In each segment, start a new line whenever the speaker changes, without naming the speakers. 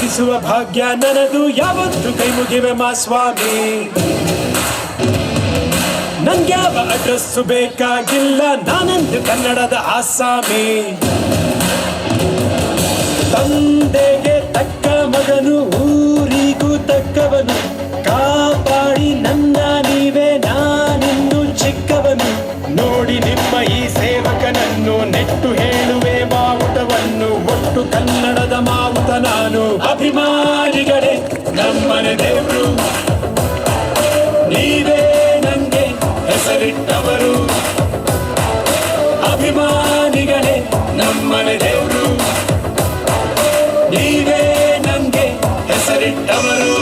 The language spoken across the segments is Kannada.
ಸೇವಿಸುವ ಭಾಗ್ಯ ನನದು, ಯಾವತ್ತು ಕೈ ಮುಗಿವೆ ಮಾ ಸ್ವಾಮಿ. ನಂಗ್ಯಾವ ಅಡ್ರೆಸ್ಸು ಬೇಕಾಗಿಲ್ಲ, ನಾನಂದು ಕನ್ನಡದ ಆಸಾಮಿ. ತಂದೆಗೆ ತಕ್ಕ ಮಗನು, ಊರಿಗೂ ತಕ್ಕವನು, ಕಾಪಾಡಿ ನನ್ನ ನೀವೇ, ನಾನಿನ್ನು ಚಿಕ್ಕವನು. ನೋಡಿ ನಿಮ್ಮ ಈ ಸೇವಕನನ್ನು, ನೆಟ್ಟು ಹೇಳುವೆ ಮಾವುತವನ್ನು, ಒಟ್ಟು ಕನ್ನಡದ ಮಾವುತ ನಾನು. ಅಭಿಮಾನಿಗಳೇ ನಮ್ಮನೆ ದೇವ್ರು, ನೀವೇ ನಂಗೆ ಹೆಸರಿಟ್ಟವರು. ಅಭಿಮಾನಿಗಳೇ ನಮ್ಮನೆ ದೇವ್ರು, ನೀವೇ ನಂಗೆ ಹೆಸರಿಟ್ಟವರು.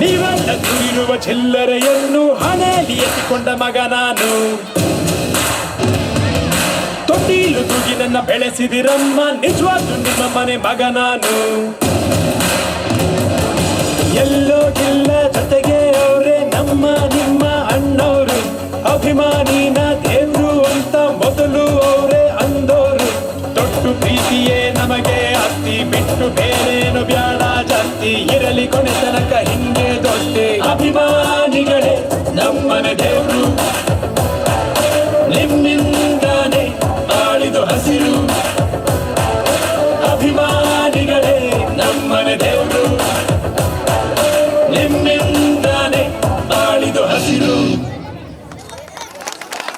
ನೀವೆಲ್ಲ ದುಡಿಯುವ ಚಿಲ್ಲರೆಯನ್ನು ಹಣೆಯಲ್ಲಿ ಎತ್ತಿಕೊಂಡ ಮಗ ನಾನು. ತೊಟ್ಟಿಲು ತೂಗಿ ನನ್ನ ಬೆಳೆಸಿದಿರಮ್ಮ, ನಿಜವಾಗ್ಲೂ ನಿಮ್ಮ ಮನೆ ಮಗ ನಾನು. ಎಲ್ಲೋ ಇಲ್ಲ ಜೊತೆಗೆ ಅವರೇ ನಮ್ಮ ನಿಮ್ಮ ಅಣ್ಣವರು. ಅಭಿಮಾನಿನ ದೇವ್ರು ಅಂತ ಮೊದಲು ಅವರೇ ಅಂದೋರು. ತೊಟ್ಟು ಪ್ರೀತಿಯೇ ನಮಗೆ ಅತ್ತಿ, ಬಿಟ್ಟು ಬೇರೇನು ಬ್ಯಾಡ ಜಾಸ್ತಿ. ಇರಲಿ ಕೊನೆ ತನಕ ಹಿಂಗೆ ದೊಡ್ಡೆ. ಅಭಿಮಾನಿಗಳೇ ನಮ್ಮನೆ ದೇವ್ರು.